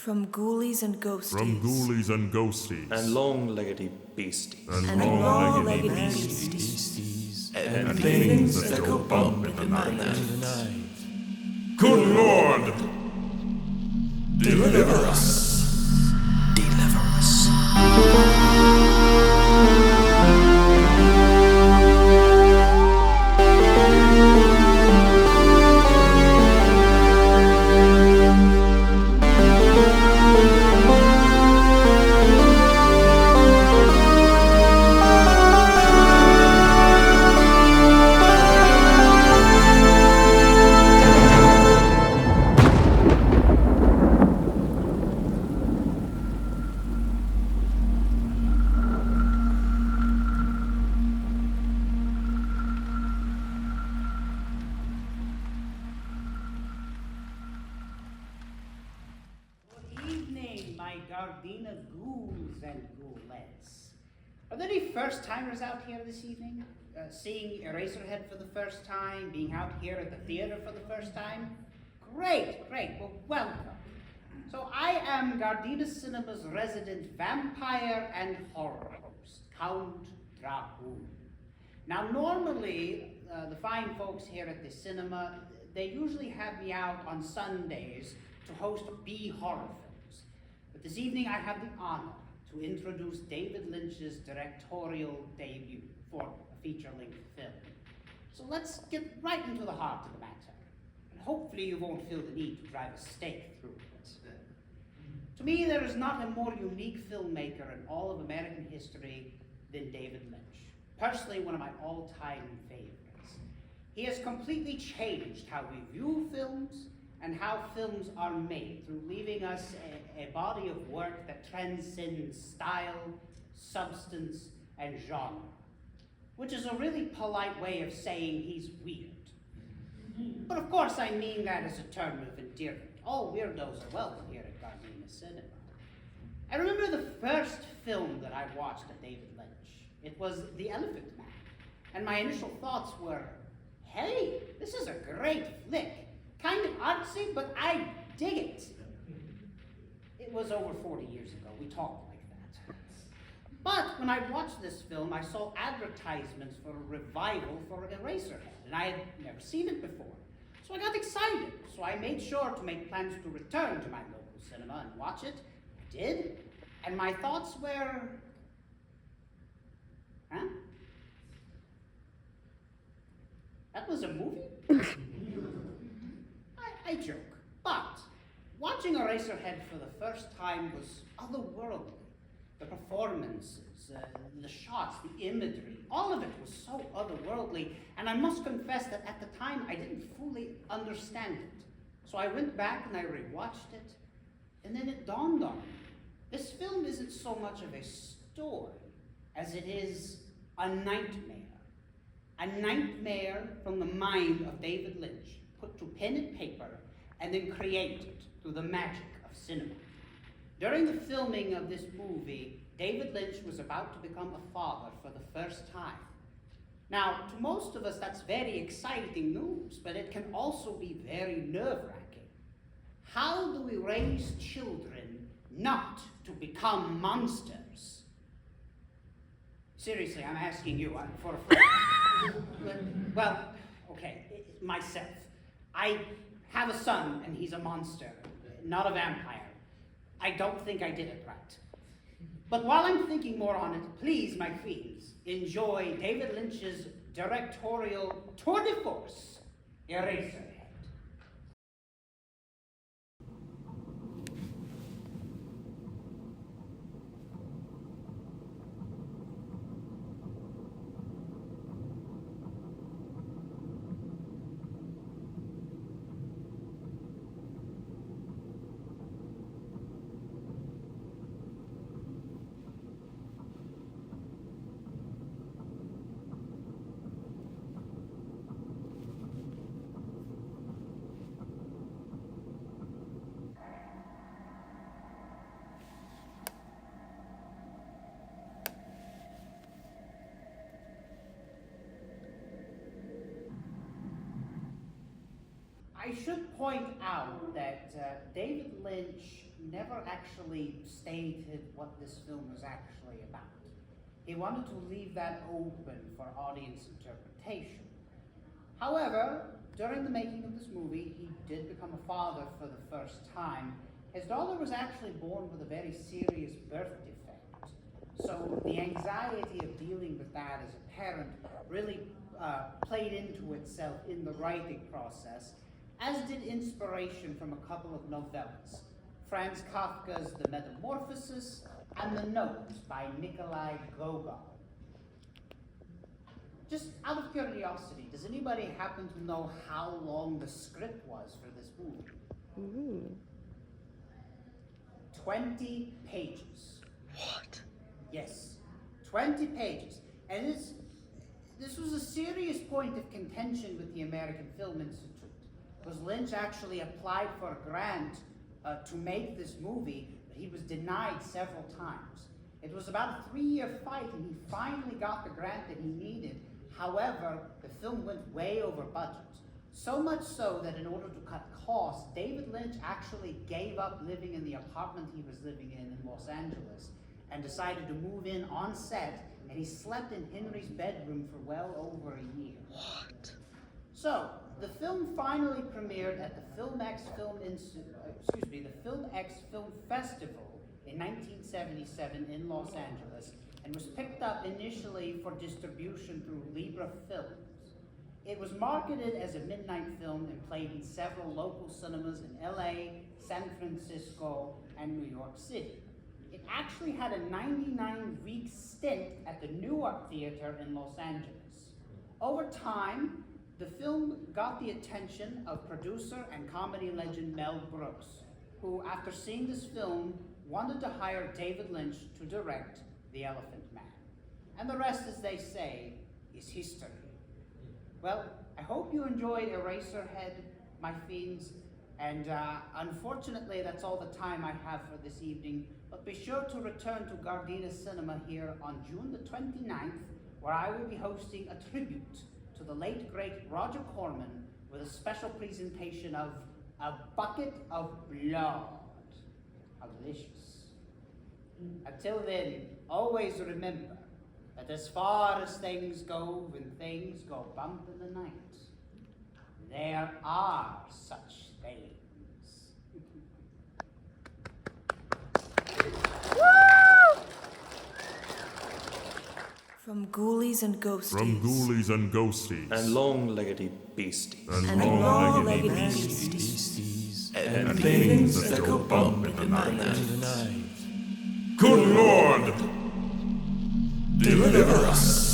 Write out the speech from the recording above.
From ghoulies and ghosties. From ghoulies and ghosties. And long-leggedy beasties. And long-leggedy beasties. And things that go bump in the night. Good Lord! Deliver us! Deliver us. Ghouls and ghoulettes. Are there any first-timers out here this evening? Seeing Eraserhead for the first time, being out here at the theater for the first time? Great, great, well, welcome. So I am Gardena Cinema's resident vampire and horror host, Count Drahoon. Now normally, the fine folks here at the cinema, they usually have me out on Sundays to host B horror films. But this evening I have the honor to introduce David Lynch's directorial debut for a feature-length film. So let's get right into the heart of the matter. And hopefully you won't feel the need to drive a stake through it. To me, there is not a more unique filmmaker in all of American history than David Lynch. Personally, one of my all-time favorites. He has completely changed how we view films and how films are made, through leaving us a body of work that transcends style, substance, and genre, which is a really polite way of saying he's weird. But of course I mean that as a term of endearment. All weirdos are welcome here at Gardena Cinema. I remember the first film that I watched of David Lynch. It was The Elephant Man, and my initial thoughts were, hey, this is a great flick. Kind of artsy, but I dig it. It was over 40 years ago. We talked like that. But when I watched this film, I saw advertisements for a revival for Eraserhead, and I had never seen it before. So I got excited. So I made sure to make plans to return to my local cinema and watch it. I did, and my thoughts were, huh? That was a movie? I joke, but watching Eraserhead for the first time was otherworldly. The performances, the shots, the imagery, all of it was so otherworldly, and I must confess that at the time I didn't fully understand it. So I went back and I rewatched it, and then it dawned on me. This film isn't so much of a story as it is a nightmare. A nightmare from the mind of David Lynch, put to pen and paper, and then created through the magic of cinema. During the filming of this movie, David Lynch was about to become a father for the first time. Now, to most of us, that's very exciting news, but it can also be very nerve-wracking. How do we raise children not to become monsters? Seriously, I'm asking you, for a friend. Well, okay, myself. I have a son, and he's a monster, not a vampire. I don't think I did it right. But while I'm thinking more on it, please, my fiends, enjoy David Lynch's directorial tour de force, Eraserhead. I should point out that David Lynch never actually stated what this film was actually about. He wanted to leave that open for audience interpretation. However, during the making of this movie, he did become a father for the first time. His daughter was actually born with a very serious birth defect. So the anxiety of dealing with that as a parent really played into itself in the writing process, as did inspiration from a couple of novellas. Franz Kafka's The Metamorphosis and The Note by Nikolai Gogol. Just out of curiosity, does anybody happen to know how long the script was for this movie? Ooh. 20 pages. What? Yes, 20 pages. And this was a serious point of contention with the American Film Institute, because Lynch actually applied for a grant to make this movie, but he was denied several times. It was about a 3-year fight, and he finally got the grant that he needed. However, the film went way over budget. So much so that in order to cut costs, David Lynch actually gave up living in the apartment he was living in Los Angeles and decided to move in on set, and he slept in Henry's bedroom for well over a year. What? So, the film finally premiered at the FilmX Film Festival in 1977 in Los Angeles, and was picked up initially for distribution through Libra Films. It was marketed as a midnight film and played in several local cinemas in LA, San Francisco, and New York City. It actually had a 99-week stint at the Newark Theater in Los Angeles. Over time, the film got the attention of producer and comedy legend Mel Brooks, who, after seeing this film, wanted to hire David Lynch to direct The Elephant Man. And the rest, as they say, is history. Well, I hope you enjoyed Eraserhead, my fiends, and unfortunately that's all the time I have for this evening, but be sure to return to Gardena Cinema here on June the 29th, where I will be hosting a tribute to the late great Roger Corman with a special presentation of A Bucket of Blood. How delicious. Until then, always remember that as far as things go, when things go bump in the night, there are such things. From ghoulies and ghosties. From ghoulies and ghosties. And long-leggedy beasties. And And long-legged long-legged beasties. beasties. And Things that go bump in the night. Good Lord! Deliver us!